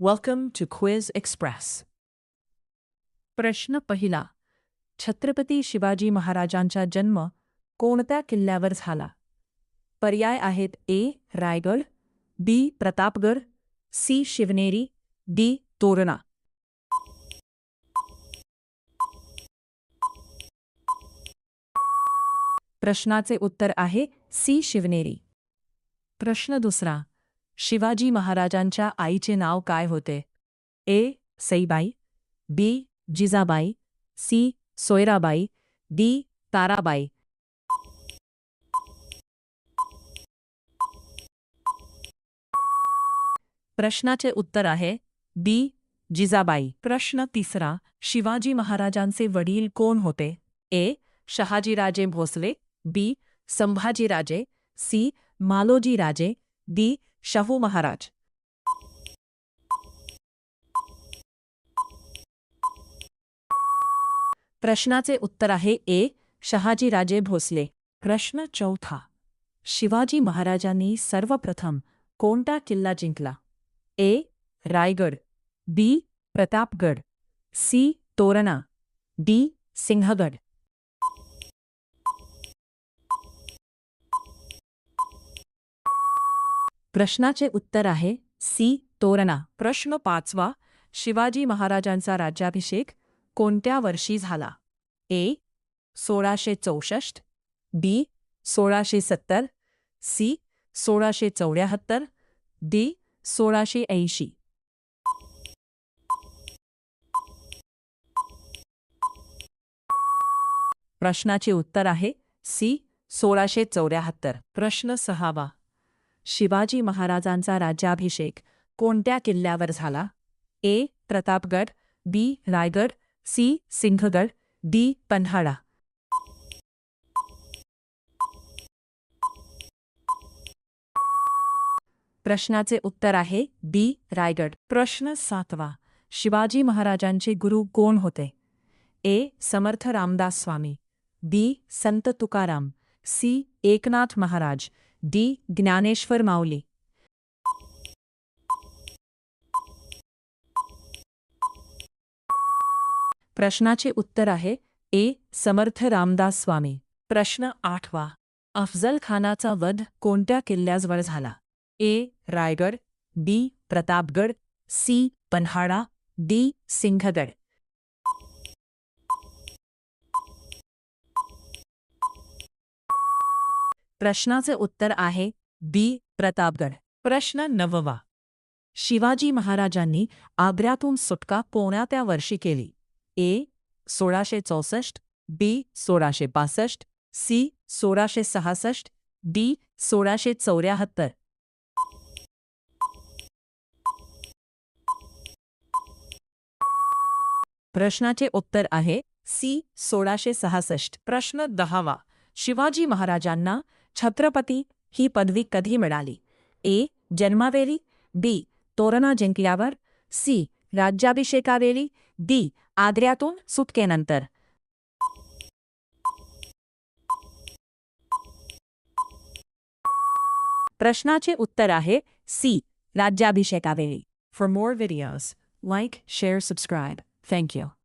Welcome to Quiz Express. प्रश्न पहिला. छत्रपती शिवाजी महाराजांचा जन्म कोणत्या किल्ल्यावर झाला? पर्याय आहेत ए. रायगड, बी. प्रतापगड, सी. शिवनेरी, डी. तोरणा. प्रश्नाचे उत्तर आहे सी. शिवनेरी. प्रश्न दुसरा. शिवाजी महाराजांच्या आईचे नाव काय होते? ए. सईबाई, बी. जिजाबाई, सी. सोयराबाई, डी. ताराबाई. प्रश्नाचे उत्तर आहे बी. जिजाबाई. प्रश्न तिसरा. शिवाजी महाराजांचे वडील कोण होते? ए. शहाजीराजे भोसले, बी. संभाजीराजे, सी. मालोजीराजे, डी. शाहू महाराज. प्रश्नाचे उत्तर आहे ए. शहाजीराजे भोसले. प्रश्न चौथा. शिवाजी महाराजांनी सर्वप्रथम कोणता किल्ला जिंकला? ए. रायगड, बी. प्रतापगड, सी. तोरणा, डी. सिंहगड. प्रश्नाचे उत्तर आहे सी. तोरणा. प्रश्न पाचवा. शिवाजी महाराजांचा राज्याभिषेक कोणत्या वर्षी झाला? ए. 1664, बी. 1670, सी. 1674, डी. 1680. प्रश्नाचे उत्तर आहे सी. 1674. प्रश्न सहावा. शिवाजी महाराजांचा राज्याभिषेक कोणत्या किल्ल्यावर झाला? ए. प्रतापगड, बी. रायगड, सी. सिंहगड, डी. पन्हाळा. प्रश्नाचे उत्तर आहे बी. रायगड. प्रश्न सातवा. शिवाजी महाराजांचे गुरु कोण होते? ए. समर्थ रामदास स्वामी, बी. संत तुकाराम, सी. एकनाथ महाराज, डी. ज्ञानेश्वर माऊली. प्रश्नाचे उत्तर आहे ए. समर्थ रामदास स्वामी. प्रश्न आठवा. अफजल खानाचा वध कोणत्या किल्ल्यावर झाला? ए. रायगड, बी. प्रतापगड, सी. पन्हाळा, डी. सिंहगड. प्रश्नाचे उत्तर आहे बी. प्रतापगड. प्रश्न नववा. शिवाजी महाराजांनी आग्र्यातून सुटका कोणत्या वर्षी केली? ए. 1664, बी. 1665, सी. 1666, डी. 1674. प्रश्नाचे उत्तर आहे सी. 1666. प्रश्न दहावा. शिवाजी महाराजांना छत्रपती ही पदवी कधी मिळाली? ए. जन्मावेळी, बी. तोरणा जिंकल्यावर, सी. राज्याभिषेकावेळी, डी. आग्र्यातून सुटकेनंतर. प्रश्नाचे उत्तर आहे C. राज्याभिषेकावेळी. For more videos, like, share, subscribe. Thank you.